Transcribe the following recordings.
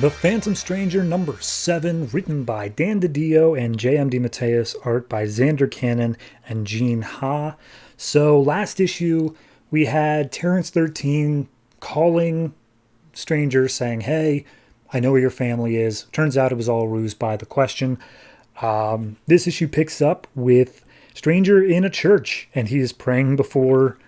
The Phantom Stranger number 7, written by Dan DiDio and J.M. DeMatteis, art by Xander Cannon and Gene Ha. So last issue, we had Terrence 13 calling Stranger saying, hey, I know where your family is. Turns out it was all a ruse by the question. This issue picks up with Stranger in a church, and he is praying before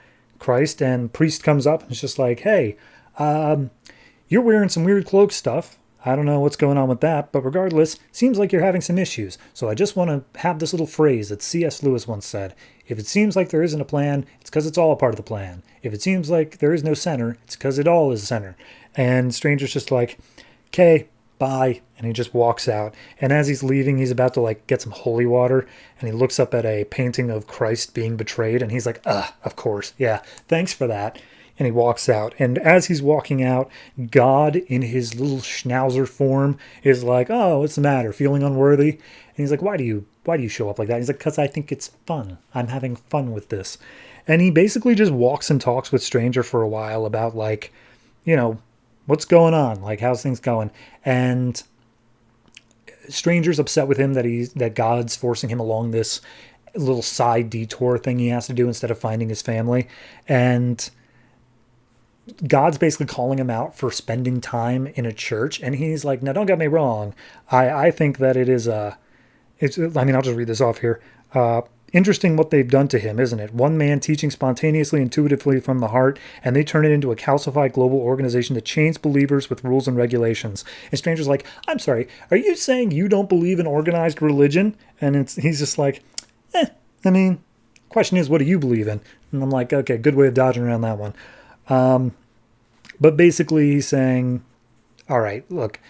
Christ, and priest comes up and is just like, hey, you're wearing some weird cloak stuff. I don't know what's going on with that, but regardless, seems like you're having some issues. So I just want to have this little phrase that C.S. Lewis once said. If it seems like there isn't a plan, it's because it's all a part of the plan. If it seems like there is no center, it's because it all is center. And Stranger's just like, okay, bye. And he just walks out. And as he's leaving, he's about to get some holy water. And he looks up at a painting of Christ being betrayed. And he's like, of course. Yeah, thanks for that. And he walks out. And as he's walking out, God, in his little schnauzer form, is like, oh, what's the matter? Feeling unworthy? And he's like, why do you show up like that? He's like, because I think it's fun. I'm having fun with this. And he basically just walks and talks with Stranger for a while about, what's going on? How's things going? And Stranger's upset with him that God's forcing him along this little side detour thing he has to do instead of finding his family. And God's basically calling him out for spending time in a church. And he's like, now don't get me wrong. I think that it is I'll just read this off here. Interesting what they've done to him, isn't it? One man teaching spontaneously, intuitively from the heart, and they turn it into a calcified global organization that chains believers with rules and regulations. And Stranger's like, I'm sorry, are you saying you don't believe in organized religion? And he's just like, question is, what do you believe in? And I'm like, okay, good way of dodging around that one. But basically he's saying, all right, look,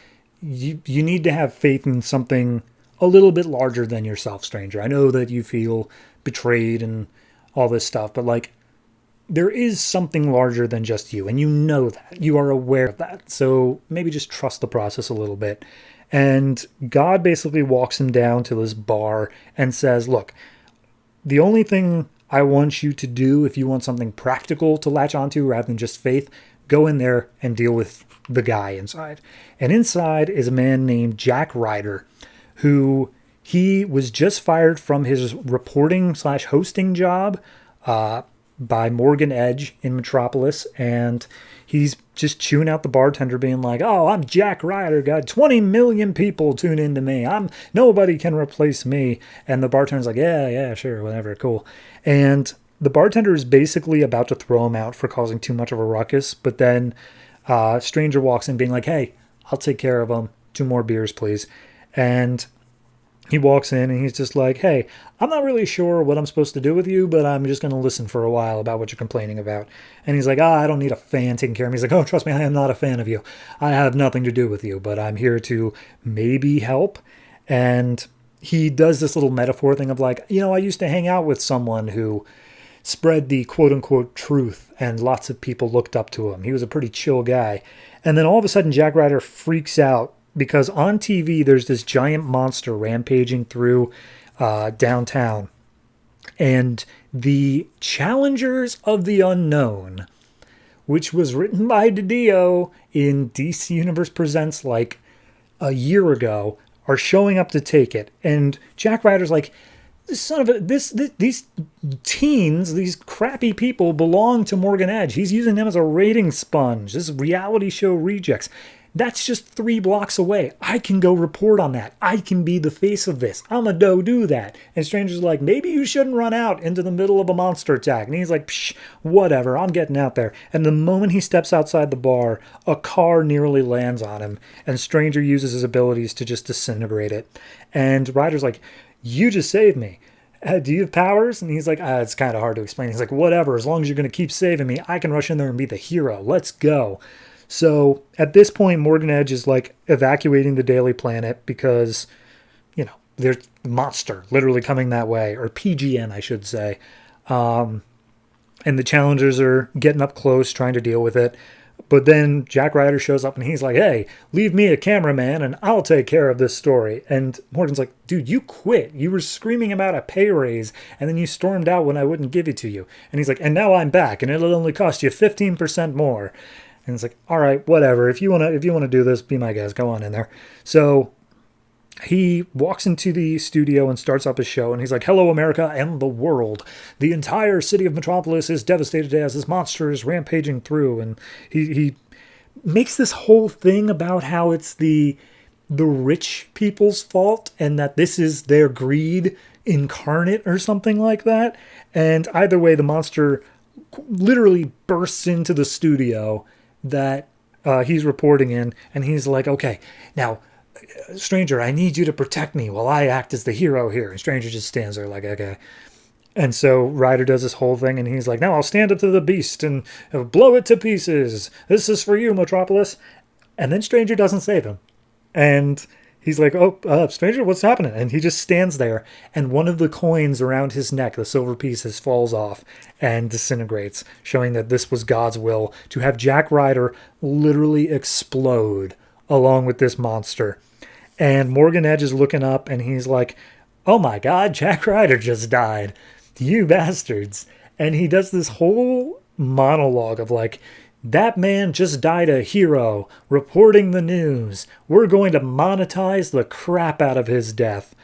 you need to have faith in something a little bit larger than yourself, Stranger. I know that you feel betrayed and all this stuff, but there is something larger than just you, and you know that. You are aware of that. So maybe just trust the process a little bit. And God basically walks him down to this bar and says, look, the only thing I want you to do, if you want something practical to latch onto rather than just faith, go in there and deal with the guy inside. And inside is a man named Jack Ryder, who he was just fired from his reporting/hosting job by Morgan Edge in Metropolis. And he's just chewing out the bartender being like, oh, I'm Jack Ryder, God, 20 million people tune into me. Nobody can replace me. And the bartender's like, yeah, sure, whatever, cool. And the bartender is basically about to throw him out for causing too much of a ruckus. But then Stranger walks in being like, hey, I'll take care of him. 2 more beers, please. And he walks in and he's just like, hey, I'm not really sure what I'm supposed to do with you, but I'm just going to listen for a while about what you're complaining about. And he's like, I don't need a fan taking care of me. He's like, oh, trust me, I am not a fan of you. I have nothing to do with you, but I'm here to maybe help. And he does this little metaphor thing of I used to hang out with someone who spread the quote-unquote truth, and lots of people looked up to him. He was a pretty chill guy. And then all of a sudden, Jack Ryder freaks out because on TV, there's this giant monster rampaging through downtown. And the Challengers of the Unknown, which was written by DiDio in DC Universe Presents a year ago, are showing up to take it. And Jack Ryder's like, these teens, these crappy people belong to Morgan Edge. He's using them as a rating sponge. This is reality show rejects. That's just 3 blocks away. I can go report on that. I can be the face of this. I'm a do that. And Stranger's like, maybe you shouldn't run out into the middle of a monster attack. And he's like, psh, whatever, I'm getting out there. And the moment he steps outside the bar, a car nearly lands on him. And Stranger uses his abilities to just disintegrate it. And Ryder's like, you just saved me. Do you have powers? And he's like, it's kind of hard to explain. He's like, whatever, as long as you're going to keep saving me, I can rush in there and be the hero. Let's go. So at this point, Morgan Edge is evacuating the Daily Planet because, there's a monster literally coming that way, or PGN, I should say. And the Challengers are getting up close, trying to deal with it. But then Jack Ryder shows up and he's like, hey, leave me a cameraman and I'll take care of this story. And Morgan's like, dude, you quit. You were screaming about a pay raise and then you stormed out when I wouldn't give it to you. And he's like, and now I'm back and it'll only cost you 15% more. And it's like, all right, whatever. If you wanna do this, be my guest. Go on in there. So he walks into the studio and starts up his show, and he's like, hello America and the world. The entire city of Metropolis is devastated as this monster is rampaging through. And he makes this whole thing about how it's the rich people's fault and that this is their greed incarnate or something like that. And either way, the monster literally bursts into the studio that he's reporting in, and he's like, okay, now Stranger, I need you to protect me while I act as the hero here. And Stranger just stands there like, okay. And so Ryder does this whole thing, and he's like, now I'll stand up to the beast and blow it to pieces. This is for you, Metropolis. And then Stranger doesn't save him. And he's like, oh, Stranger, what's happening? And he just stands there, and one of the coins around his neck, the silver pieces, falls off and disintegrates, showing that this was God's will to have Jack Ryder literally explode along with this monster. And Morgan Edge is looking up, and he's like, oh my God, Jack Ryder just died. You bastards. And he does this whole monologue of like, that man just died a hero, reporting the news. We're going to monetize the crap out of his death.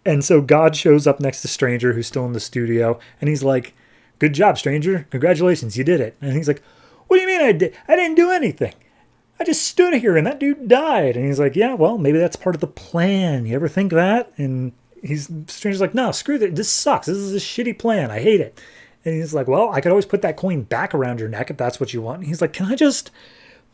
And so God shows up next to Stranger, who's still in the studio, and he's like, good job, Stranger. Congratulations, you did it. And he's like, what do you mean I did? I didn't do anything. I just stood here and that dude died. And he's like, yeah, well, maybe that's part of the plan. You ever think that? And Stranger's like, no, screw that. This sucks. This is a shitty plan. I hate it. And he's like, well, I could always put that coin back around your neck if that's what you want. And he's like, can I just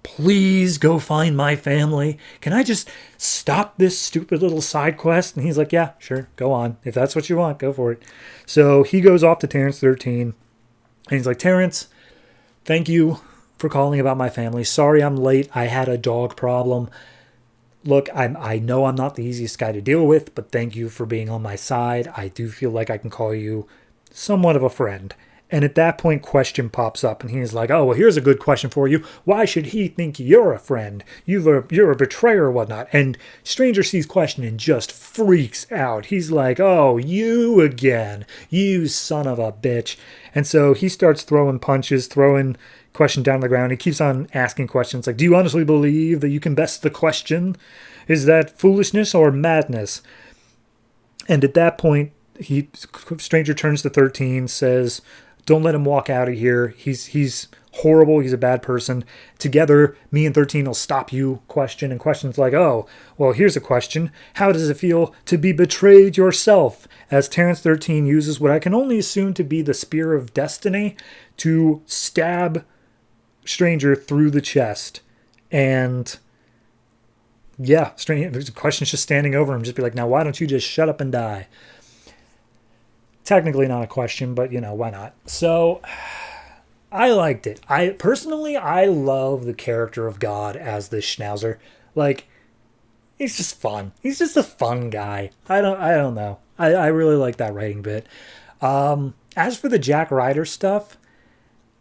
please go find my family? Can I just stop this stupid little side quest? And he's like, yeah, sure, go on. If that's what you want, go for it. So he goes off to Terrence 13. And he's like, Terrence, thank you for calling about my family. Sorry I'm late. I had a dog problem. Look, I know I'm not the easiest guy to deal with, but thank you for being on my side. I do feel like I can call you somewhat of a friend. And at that point, question pops up, and he's like, oh, well, here's a good question for you. Why should he think you're a friend? You're a betrayer or whatnot. And Stranger sees question and just freaks out. He's like, oh, you again, you son of a bitch. And so he starts throwing punches, throwing question down the ground. He keeps on asking questions like, do you honestly believe that you can best the question? Is that foolishness or madness? And at that point, Stranger turns to 13, says, don't let him walk out of here. He's horrible. He's a bad person. Together, me and 13 will stop you, question. And question's like, oh, well, here's a question. How does it feel to be betrayed yourself? As Terrence 13 uses what I can only assume to be the spear of destiny to stab Stranger through the chest. And yeah, the question's just standing over him, just be like, now why don't you just shut up and die? Technically not a question, but why not? So I liked it. I love the character of God as this Schnauzer. Like, he's just fun. He's just a fun guy. I don't know. I really like that writing bit. As for the Jack Ryder stuff,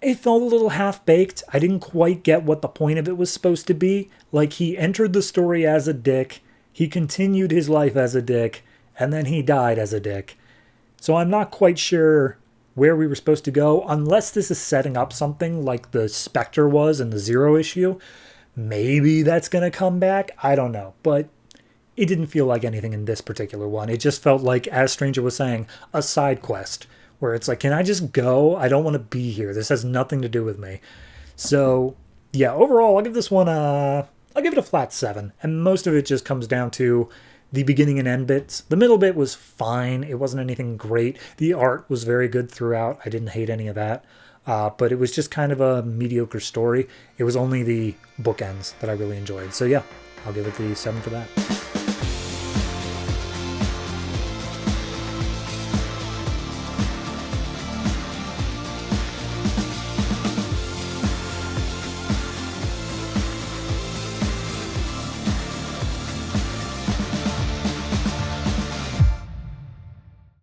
it felt a little half-baked. I didn't quite get what the point of it was supposed to be. Like, he entered the story as a dick, he continued his life as a dick, and then he died as a dick. So I'm not quite sure where we were supposed to go, unless this is setting up something like the Spectre was in the Zero issue. Maybe that's going to come back. I don't know. But it didn't feel like anything in this particular one. It just felt like, as Stranger was saying, a side quest where it's like, can I just go? I don't want to be here. This has nothing to do with me. So, yeah, overall, I'll give this one I'll give it a flat 7. And most of it just comes down to the beginning and end bits. The middle bit was fine. It wasn't anything great. The art was very good throughout. I didn't hate any of that. But it was just kind of a mediocre story. It was only the bookends that I really enjoyed. So, yeah, I'll give it the 7 for that.